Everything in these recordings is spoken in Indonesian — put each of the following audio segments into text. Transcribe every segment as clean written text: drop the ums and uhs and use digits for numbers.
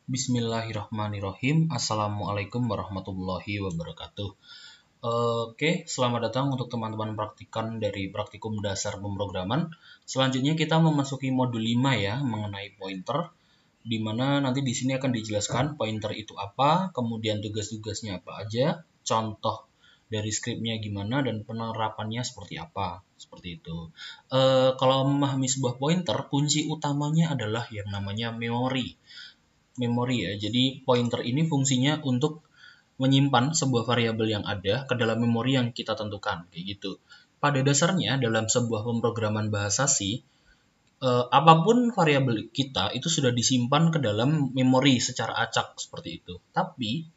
Bismillahirrahmanirrahim. Assalamualaikum warahmatullahi wabarakatuh. Oke, selamat datang untuk teman-teman praktikan dari praktikum dasar pemrograman. Selanjutnya kita memasuki modul 5 ya, mengenai pointer, di mana nanti di sini akan dijelaskan pointer itu apa, kemudian tugas-tugasnya apa aja, contoh dari skripnya gimana, dan penerapannya seperti apa, seperti itu. Kalau memahami sebuah pointer, kunci utamanya adalah yang namanya memori ya. Jadi pointer ini fungsinya untuk menyimpan sebuah variabel yang ada ke dalam memori yang kita tentukan, kayak gitu. Pada dasarnya dalam sebuah pemrograman bahasa C, apapun variabel kita itu sudah disimpan ke dalam memori secara acak seperti itu. Tapi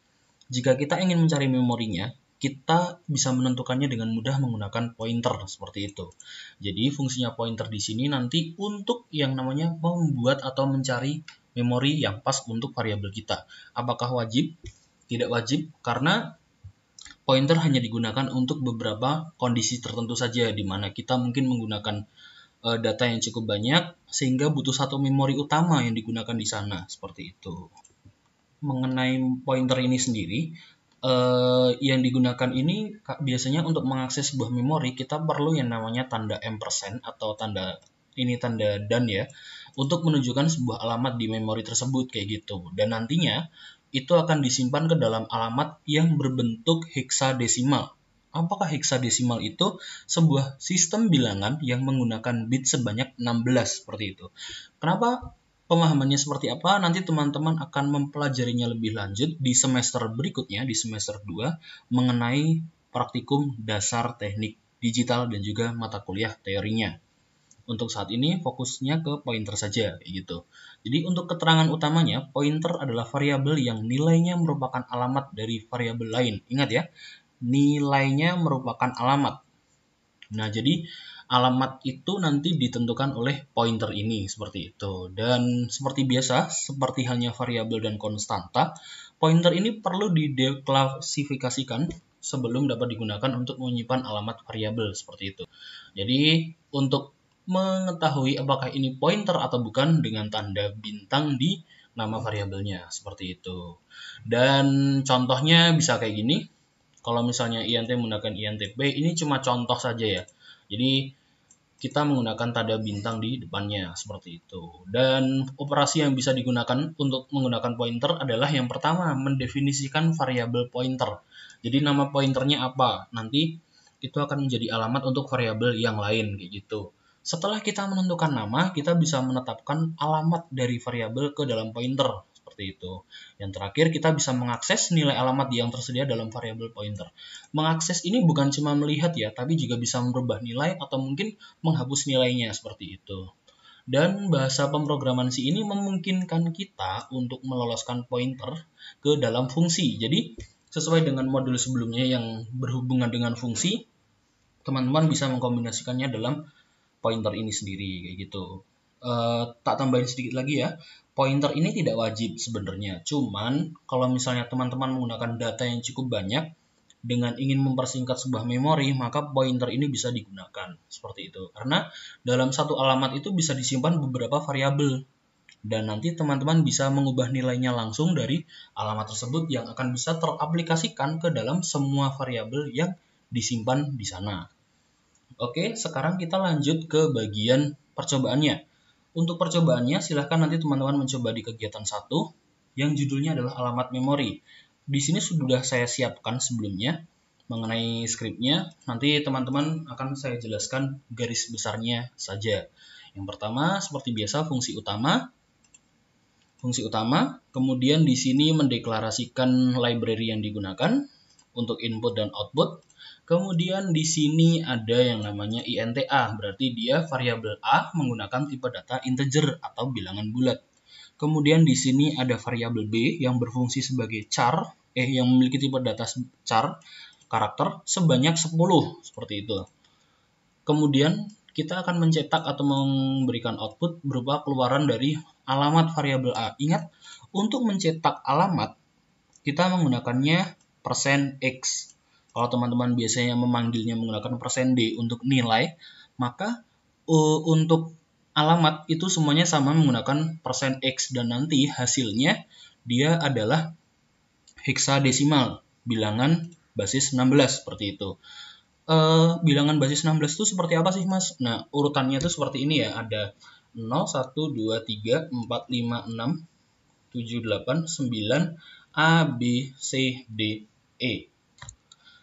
jika kita ingin mencari memorinya, kita bisa menentukannya dengan mudah menggunakan pointer seperti itu. Jadi fungsinya pointer di sini nanti untuk yang namanya membuat atau mencari memori yang pas untuk variabel kita. Apakah wajib? Tidak wajib, karena pointer hanya digunakan untuk beberapa kondisi tertentu saja, di mana kita mungkin menggunakan data yang cukup banyak, sehingga butuh satu memori utama yang digunakan di sana, seperti itu. Mengenai pointer ini sendiri, yang digunakan ini biasanya untuk mengakses sebuah memori, kita perlu yang namanya tanda ampersand atau tanda dan ya, untuk menunjukkan sebuah alamat di memori tersebut kayak gitu. Dan nantinya itu akan disimpan ke dalam alamat yang berbentuk heksadesimal. Apakah heksadesimal itu? Sebuah sistem bilangan yang menggunakan bit sebanyak 16 seperti itu. Kenapa pemahamannya seperti apa? Nanti teman-teman akan mempelajarinya lebih lanjut di semester berikutnya, di semester 2, mengenai praktikum dasar teknik digital dan juga mata kuliah teorinya. Untuk saat ini fokusnya ke pointer saja, gitu. Jadi untuk keterangan utamanya, pointer adalah variabel yang nilainya merupakan alamat dari variabel lain. Ingat ya, nilainya merupakan alamat. Nah, jadi alamat itu nanti ditentukan oleh pointer ini, seperti itu. Dan seperti biasa, seperti halnya variabel dan konstanta, pointer ini perlu dideklasifikasikan sebelum dapat digunakan untuk menyimpan alamat variabel, seperti itu. Jadi, untuk mengetahui apakah ini pointer atau bukan dengan tanda bintang di nama variabelnya, seperti itu. Dan contohnya bisa kayak gini. Kalau misalnya INT menggunakan INTP, ini cuma contoh saja ya. Jadi kita menggunakan tanda bintang di depannya, seperti itu. Dan operasi yang bisa digunakan untuk menggunakan pointer adalah yang pertama, mendefinisikan variabel pointer. Jadi nama pointernya apa? Nanti itu akan menjadi alamat untuk variabel yang lain, kayak gitu. Setelah kita menentukan nama, kita bisa menetapkan alamat dari variabel ke dalam pointer, seperti itu. Yang terakhir, kita bisa mengakses nilai alamat yang tersedia dalam variabel pointer. Mengakses ini bukan cuma melihat ya, tapi juga bisa merubah nilai atau mungkin menghapus nilainya, seperti itu. Dan bahasa pemrograman C ini memungkinkan kita untuk meloloskan pointer ke dalam fungsi. Jadi, sesuai dengan modul sebelumnya yang berhubungan dengan fungsi, teman-teman bisa mengkombinasikannya dalam pointer ini sendiri, kayak gitu. Tak tambahin sedikit lagi ya, pointer ini tidak wajib sebenarnya. Cuman kalau misalnya teman-teman menggunakan data yang cukup banyak dengan ingin mempersingkat sebuah memori, maka pointer ini bisa digunakan seperti itu. Karena dalam satu alamat itu bisa disimpan beberapa variabel. Dan nanti teman-teman bisa mengubah nilainya langsung dari alamat tersebut yang akan bisa teraplikasikan ke dalam semua variabel yang disimpan di sana. Oke, sekarang kita lanjut ke bagian percobaannya. Untuk percobaannya, silahkan nanti teman-teman mencoba di kegiatan 1, yang judulnya adalah alamat memori. Di sini sudah saya siapkan sebelumnya mengenai skripnya. Nanti teman-teman akan saya jelaskan garis besarnya saja. Yang pertama, seperti biasa, fungsi utama. Kemudian di sini mendeklarasikan library yang digunakan untuk input dan output. Kemudian di sini ada yang namanya INTA, berarti dia variabel A menggunakan tipe data integer atau bilangan bulat. Kemudian di sini ada variabel B yang berfungsi sebagai char, yang memiliki tipe data char karakter sebanyak 10, seperti itu. Kemudian kita akan mencetak atau memberikan output berupa keluaran dari alamat variabel A. Ingat, untuk mencetak alamat kita menggunakannya %x. Kalau teman-teman biasanya memanggilnya menggunakan %d untuk nilai, maka untuk alamat itu semuanya sama menggunakan %x dan nanti hasilnya dia adalah heksadesimal, bilangan basis 16 seperti itu. Bilangan basis 16 itu seperti apa sih Mas? Nah, urutannya itu seperti ini ya, ada 0, 1, 2, 3, 4, 5, 6, 7, 8, 9, A, B, C, D, E.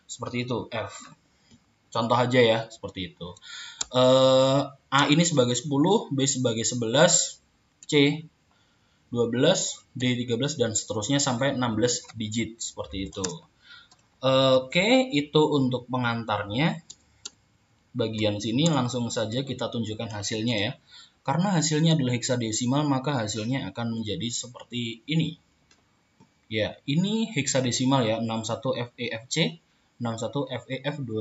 Seperti itu, F. Contoh aja ya, seperti itu. A ini sebagai 10, B sebagai 11, C 12, D 13, dan seterusnya sampai 16 digit, seperti itu. Oke, itu untuk pengantarnya. Bagian sini langsung saja kita tunjukkan hasilnya ya. Karena hasilnya adalah heksadesimal, maka hasilnya akan menjadi seperti ini. Ya, ini heksadesimal ya, 61FEFC, 61FEF2.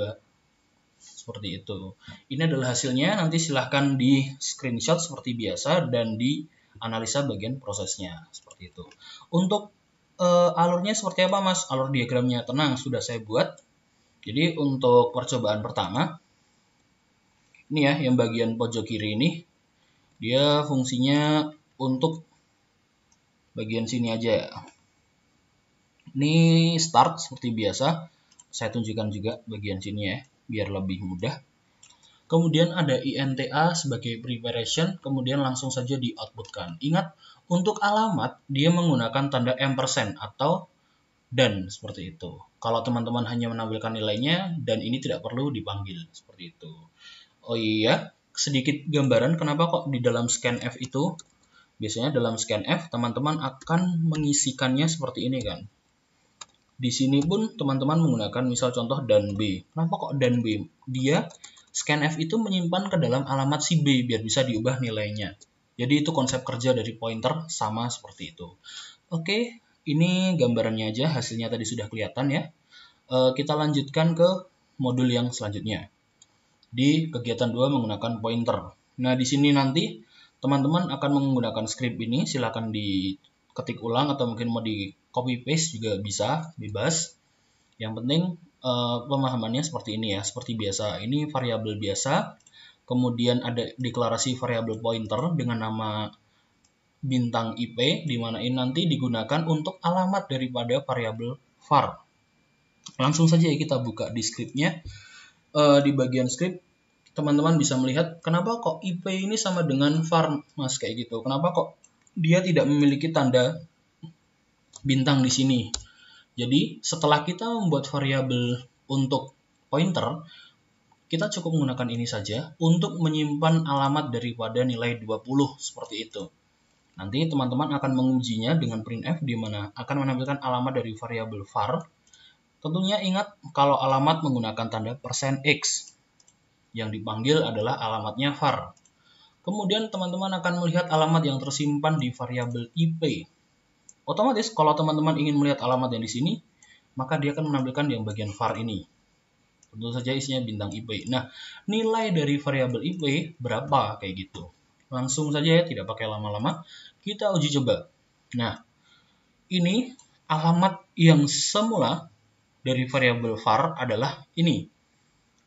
Seperti itu. Ini adalah hasilnya, nanti silahkan di screenshot seperti biasa dan di analisa bagian prosesnya. Seperti itu. Untuk alurnya seperti apa Mas? Alur diagramnya tenang, sudah saya buat. Jadi untuk percobaan pertama, ini ya yang bagian pojok kiri ini, dia fungsinya untuk bagian sini aja. Ini start seperti biasa, saya tunjukkan juga bagian sini ya, biar lebih mudah. Kemudian ada INTA sebagai preparation, kemudian langsung saja di outputkan. Ingat, untuk alamat dia menggunakan tanda ampersand atau dan seperti itu. Kalau teman-teman hanya menampilkan nilainya, dan ini tidak perlu dipanggil seperti itu. Oh iya, sedikit gambaran kenapa kok di dalam scanf itu, biasanya dalam scanf teman-teman akan mengisikannya seperti ini kan. Di sini pun teman-teman menggunakan misal contoh dan B. Kenapa kok dan B? Dia scanf itu menyimpan ke dalam alamat si B biar bisa diubah nilainya. Jadi itu konsep kerja dari pointer sama seperti itu. Oke, ini gambarannya aja, hasilnya tadi sudah kelihatan ya. Kita lanjutkan ke modul yang selanjutnya. Di kegiatan 2 menggunakan pointer. Nah, di sini nanti teman-teman akan menggunakan script ini, silakan diketik ulang atau mungkin mau di copy paste juga bisa, bebas. Yang penting pemahamannya seperti ini ya, seperti biasa. Ini variabel biasa, kemudian ada deklarasi variabel pointer dengan nama bintang IP, di mana ini nanti digunakan untuk alamat daripada variabel var. Langsung saja ya kita buka di scriptnya. Di bagian script, teman-teman bisa melihat kenapa kok IP ini sama dengan var, Mas, kayak gitu. Kenapa kok dia tidak memiliki tanda bintang di sini. Jadi, setelah kita membuat variabel untuk pointer, kita cukup menggunakan ini saja untuk menyimpan alamat daripada nilai 20, seperti itu. Nanti teman-teman akan mengujinya dengan printf, di mana akan menampilkan alamat dari variabel var. Tentunya ingat kalau alamat menggunakan tanda %x. Yang dipanggil adalah alamatnya var. Kemudian teman-teman akan melihat alamat yang tersimpan di variabel IP. Otomatis kalau teman-teman ingin melihat alamat yang di sini, maka dia akan menampilkan yang bagian var ini. Tentu saja isinya bintang IP. Nah, nilai dari variabel IP berapa kayak gitu. Langsung saja ya, tidak pakai lama-lama. Kita uji coba. Nah, ini alamat yang semula dari variabel var adalah ini,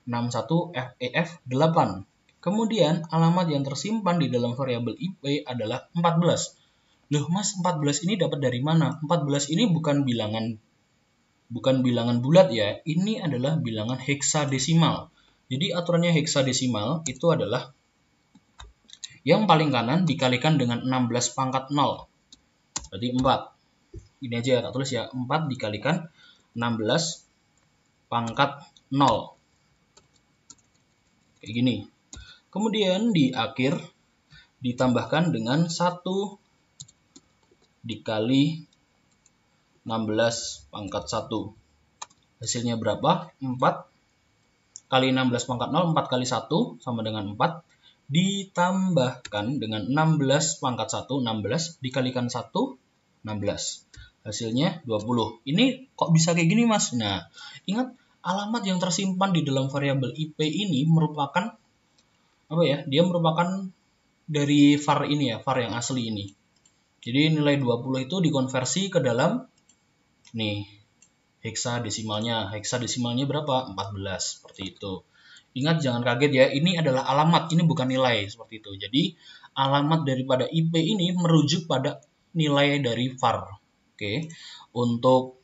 61FEF8. Kemudian alamat yang tersimpan di dalam variabel IP adalah 14. Loh Mas, 14 ini dapat dari mana? 14 ini bukan bilangan bulat ya. Ini adalah bilangan heksadesimal. Jadi aturannya heksadesimal itu adalah yang paling kanan dikalikan dengan 16 pangkat 0. Berarti 4. Ini aja ya, tak tulis ya. 4 dikalikan 16 pangkat 0. Kayak gini. Kemudian di akhir ditambahkan dengan 1 dikali 16 pangkat 1. Hasilnya berapa? 4 kali 16 pangkat 0, 4 kali 1 sama dengan 4. Ditambahkan dengan 16 pangkat 1, 16 dikalikan 1, 16. Hasilnya 20. Ini kok bisa kayak gini Mas? Nah, ingat alamat yang tersimpan di dalam variabel IP ini merupakan apa ya? Dia merupakan dari var ini ya, var yang asli ini. Jadi nilai 20 itu dikonversi ke dalam nih heksadesimalnya. Heksadesimalnya berapa? 14, seperti itu. Ingat jangan kaget ya, ini adalah alamat, ini bukan nilai seperti itu. Jadi alamat daripada IP ini merujuk pada nilai dari var. Oke. Untuk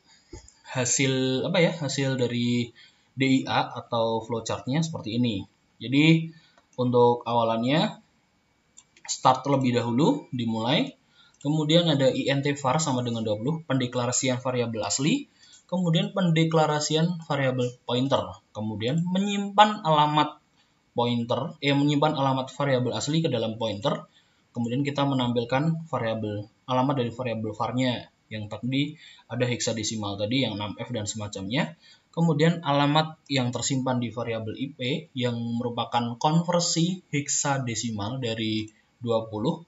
hasil apa ya? Hasil dari DIA atau flowchartnya seperti ini. Jadi untuk awalannya start terlebih dahulu dimulai. Kemudian ada int var sama dengan 20, pendeklarasian variabel asli, kemudian pendeklarasian variabel pointer, kemudian menyimpan alamat menyimpan alamat variabel asli ke dalam pointer, kemudian kita menampilkan variabel alamat dari variabel var-nya yang tadi ada heksadesimal tadi yang 6F dan semacamnya, kemudian alamat yang tersimpan di variabel IP yang merupakan konversi heksadesimal dari 20.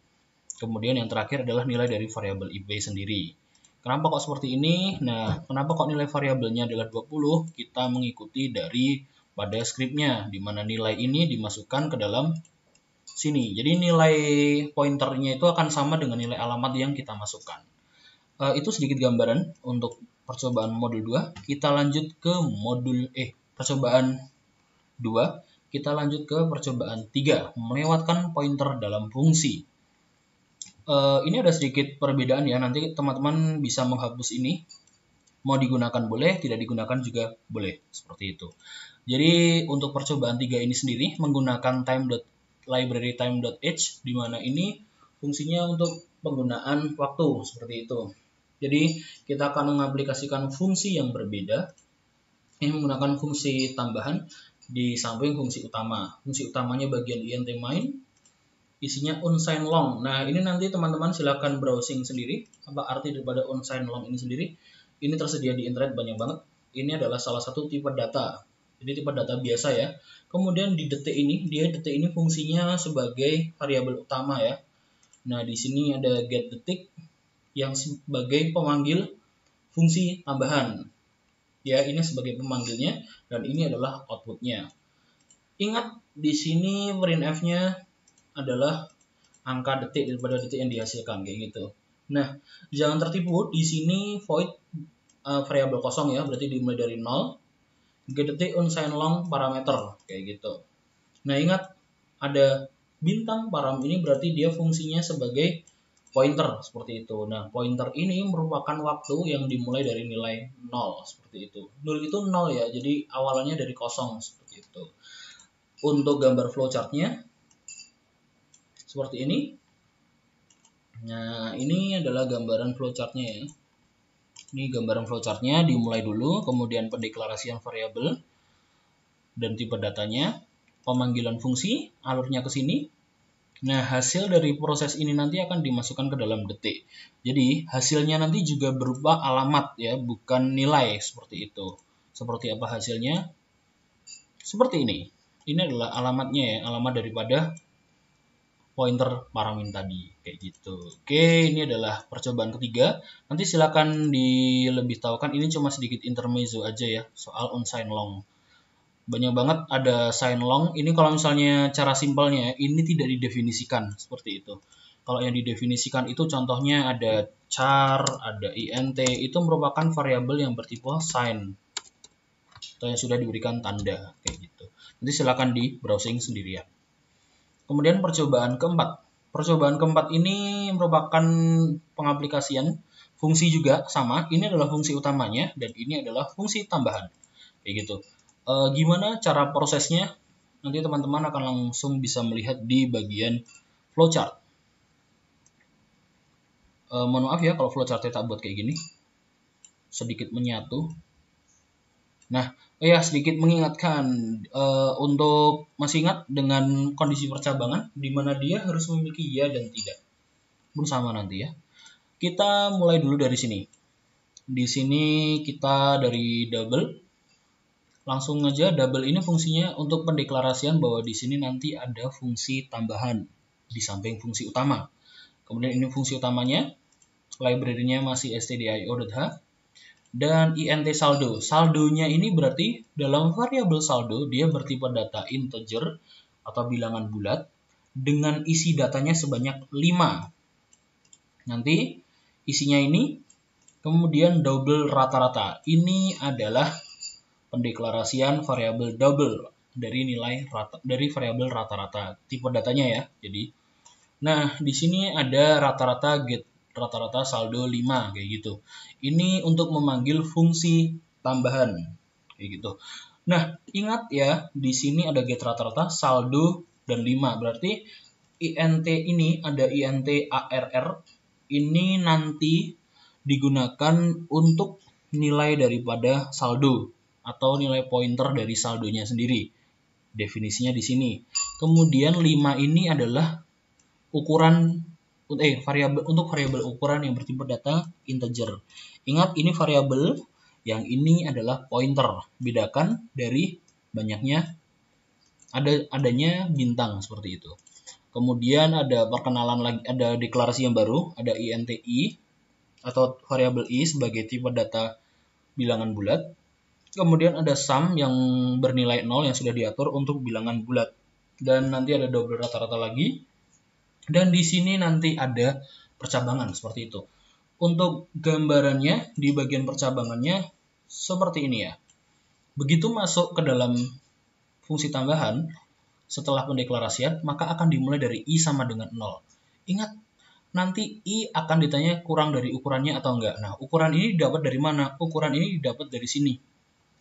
Kemudian yang terakhir adalah nilai dari variabel IP sendiri. Kenapa kok seperti ini? Nah, kenapa kok nilai variabelnya adalah 20? Kita mengikuti dari pada scriptnya, di mana nilai ini dimasukkan ke dalam sini. Jadi nilai pointernya itu akan sama dengan nilai alamat yang kita masukkan. Itu sedikit gambaran untuk percobaan modul 2. Kita lanjut ke percobaan 2. Kita lanjut ke percobaan 3, melewatkan pointer dalam fungsi. Ini ada sedikit perbedaan ya, nanti teman-teman bisa menghapus ini, mau digunakan boleh, tidak digunakan juga boleh, seperti itu. Jadi untuk percobaan 3 ini sendiri menggunakan library time.h, di mana ini fungsinya untuk penggunaan waktu, seperti itu. Jadi kita akan mengaplikasikan fungsi yang berbeda, ini menggunakan fungsi tambahan di samping fungsi utama. Fungsi utamanya bagian int main, isinya unsigned long. Nah, ini nanti teman-teman silakan browsing sendiri apa arti daripada unsigned long ini sendiri. Ini tersedia di internet banyak banget. Ini adalah salah satu tipe data. Jadi tipe data biasa ya. Kemudian di detik ini fungsinya sebagai variabel utama ya. Nah, di sini ada get detik yang sebagai pemanggil fungsi tambahan. Ya, ini sebagai pemanggilnya dan ini adalah outputnya. Ingat di sini printf-nya adalah angka detik daripada detik yang dihasilkan kayak gitu. Nah, jangan tertipu, di sini void variabel kosong ya, berarti dimulai dari 0. Get detik unsigned long parameter kayak gitu. Nah, ingat ada bintang param ini berarti dia fungsinya sebagai pointer seperti itu. Nah, pointer ini merupakan waktu yang dimulai dari nilai 0 seperti itu. 0 itu 0 ya, jadi awalannya dari kosong seperti itu. Untuk gambar flowchartnya seperti ini. Nah, ini adalah gambaran flowchartnya ya. Ini gambaran flowchartnya, dimulai dulu, kemudian pendeklarasian variabel dan tipe datanya, pemanggilan fungsi, alurnya ke sini. Nah, hasil dari proses ini nanti akan dimasukkan ke dalam detik. Jadi, hasilnya nanti juga berupa alamat ya, bukan nilai seperti itu. Seperti apa hasilnya? Seperti ini. Ini adalah alamatnya ya, alamat daripada pointer paramin tadi kayak gitu. Oke, ini adalah percobaan ketiga. Nanti silakan dilebih tahukan, ini cuma sedikit intermezzo aja ya soal unsigned long. Banyak banget ada sign long. Ini kalau misalnya cara simpelnya ini tidak didefinisikan seperti itu. Kalau yang didefinisikan itu contohnya ada char, ada int, itu merupakan variabel yang bertipe sign atau yang sudah diberikan tanda kayak gitu. Nanti silakan di browsing sendirian. Kemudian percobaan keempat. Percobaan keempat ini merupakan pengaplikasian fungsi juga sama. Ini adalah fungsi utamanya dan ini adalah fungsi tambahan. Kayak gitu. Gimana cara prosesnya? Nanti teman-teman akan langsung bisa melihat di bagian flowchart. Mohon maaf ya kalau flowchartnya tak buat kayak gini. Sedikit menyatu. Nah, sedikit mengingatkan untuk masih ingat dengan kondisi percabangan di mana dia harus memiliki ya dan tidak. Bersama nanti ya. Kita mulai dulu dari sini. Di sini kita dari double. Langsung aja double ini fungsinya untuk pendeklarasian bahwa di sini nanti ada fungsi tambahan di samping fungsi utama. Kemudian ini fungsi utamanya. Library-nya masih stdio.h. Dan int saldo. Saldonya ini berarti dalam variabel saldo dia bertipe data integer atau bilangan bulat dengan isi datanya sebanyak 5. Nanti isinya ini kemudian double rata-rata. Ini adalah pendeklarasian variabel double dari nilai dari variabel rata-rata tipe datanya ya. Jadi, nah di sini ada rata-rata get rata-rata saldo 5 kayak gitu. Ini untuk memanggil fungsi tambahan kayak gitu. Nah, ingat ya, di sini ada get rata-rata, saldo, dan 5. Berarti int ini ada int arr, ini nanti digunakan untuk nilai daripada saldo atau nilai pointer dari saldonya sendiri. Definisinya di sini. Kemudian 5 ini adalah ukuran variabel untuk variabel ukuran yang bertipe data integer. Ingat, ini variabel, yang ini adalah pointer. Bedakan dari banyaknya adanya bintang seperti itu. Kemudian ada perkenalan lagi, ada deklarasi yang baru, ada int i atau variabel i sebagai tipe data bilangan bulat. Kemudian ada sum yang bernilai 0 yang sudah diatur untuk bilangan bulat. Dan nanti ada double rata-rata lagi. Dan di sini nanti ada percabangan seperti itu. Untuk gambarannya di bagian percabangannya seperti ini ya. Begitu masuk ke dalam fungsi tambahan, setelah pendeklarasian, maka akan dimulai dari i sama dengan 0. Ingat, nanti i akan ditanya kurang dari ukurannya atau enggak. Nah, ukuran ini didapat dari mana? Ukuran ini didapat dari sini.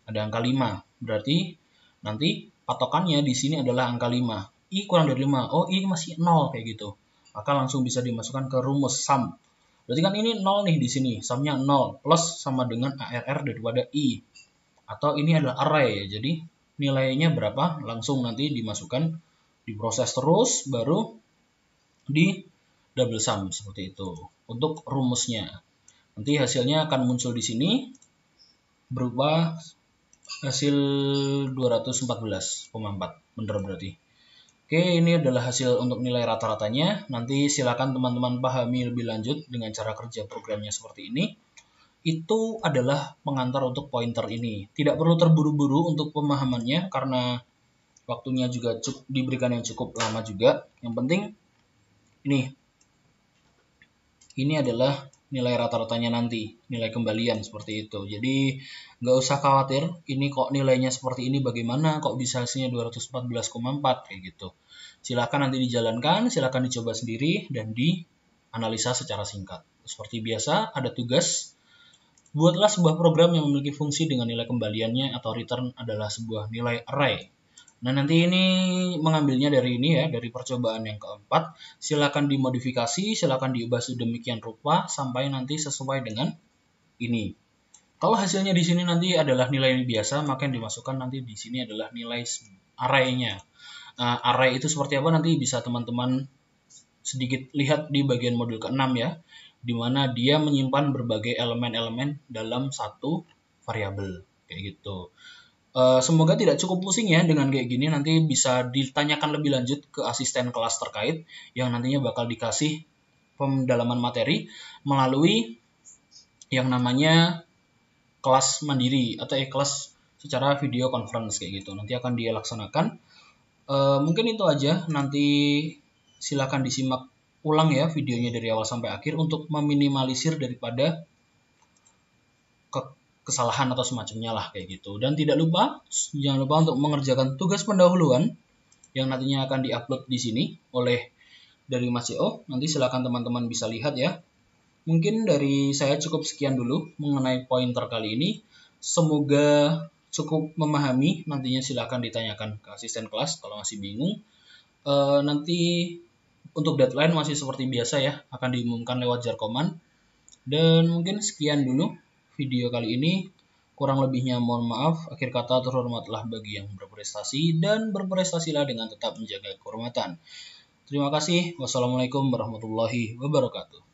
Ada angka 5. Berarti nanti patokannya di sini adalah angka 5. I kurang dari 5. Oh, i masih 0 kayak gitu. Maka langsung bisa dimasukkan ke rumus sum. Berarti kan ini 0 nih di sini. Sumnya 0 plus sama dengan arr daripada i. Atau ini adalah array ya. Jadi nilainya berapa langsung nanti dimasukkan, diproses terus, baru di double sum seperti itu untuk rumusnya. Nanti hasilnya akan muncul di sini berupa hasil 214,4, bener berarti. Oke, ini adalah hasil untuk nilai rata-ratanya. Nanti silakan teman-teman pahami lebih lanjut dengan cara kerja programnya seperti ini. Itu adalah pengantar untuk pointer ini. Tidak perlu terburu-buru untuk pemahamannya karena waktunya juga diberikan yang cukup lama juga. Yang penting ini adalah nilai rata-ratanya nanti, nilai kembalian seperti itu. Jadi nggak usah khawatir, ini kok nilainya seperti ini bagaimana, kok bisa hasilnya 214,4 kayak gitu. Silakan nanti dijalankan, silakan dicoba sendiri dan dianalisa secara singkat. Seperti biasa, ada tugas. Buatlah sebuah program yang memiliki fungsi dengan nilai kembaliannya atau return adalah sebuah nilai array. Nah, nanti ini mengambilnya dari ini ya, dari percobaan yang keempat. Silakan dimodifikasi, silakan diubah sedemikian rupa sampai nanti sesuai dengan ini. Kalau hasilnya di sini nanti adalah nilai biasa, maka yang dimasukkan nanti di sini adalah nilai array-nya. Nah, array itu seperti apa nanti bisa teman-teman sedikit lihat di bagian modul ke-6 ya, di mana dia menyimpan berbagai elemen-elemen dalam satu variabel kayak gitu. Semoga tidak cukup pusing ya dengan kayak gini. Nanti bisa ditanyakan lebih lanjut ke asisten kelas terkait yang nantinya bakal dikasih pendalaman materi melalui yang namanya kelas mandiri atau kelas secara video conference kayak gitu. Nanti akan dia laksanakan. Mungkin itu aja. Nanti silakan disimak ulang ya videonya dari awal sampai akhir untuk meminimalisir daripada kesalahan atau semacamnya lah kayak gitu. Dan jangan lupa untuk mengerjakan tugas pendahuluan yang nantinya akan diupload di sini oleh dari Mas CO. Nanti silakan teman-teman bisa lihat ya. Mungkin dari saya cukup sekian dulu mengenai pointer kali ini. Semoga cukup memahami. Nantinya silakan ditanyakan ke asisten kelas kalau masih bingung. Nanti untuk deadline masih seperti biasa ya, akan diumumkan lewat Jarkoman. Dan mungkin sekian dulu video kali ini. Kurang lebihnya mohon maaf. Akhir kata terhormatlah bagi yang berprestasi dan berprestasilah dengan tetap menjaga kehormatan. Terima kasih. Wassalamualaikum warahmatullahi wabarakatuh.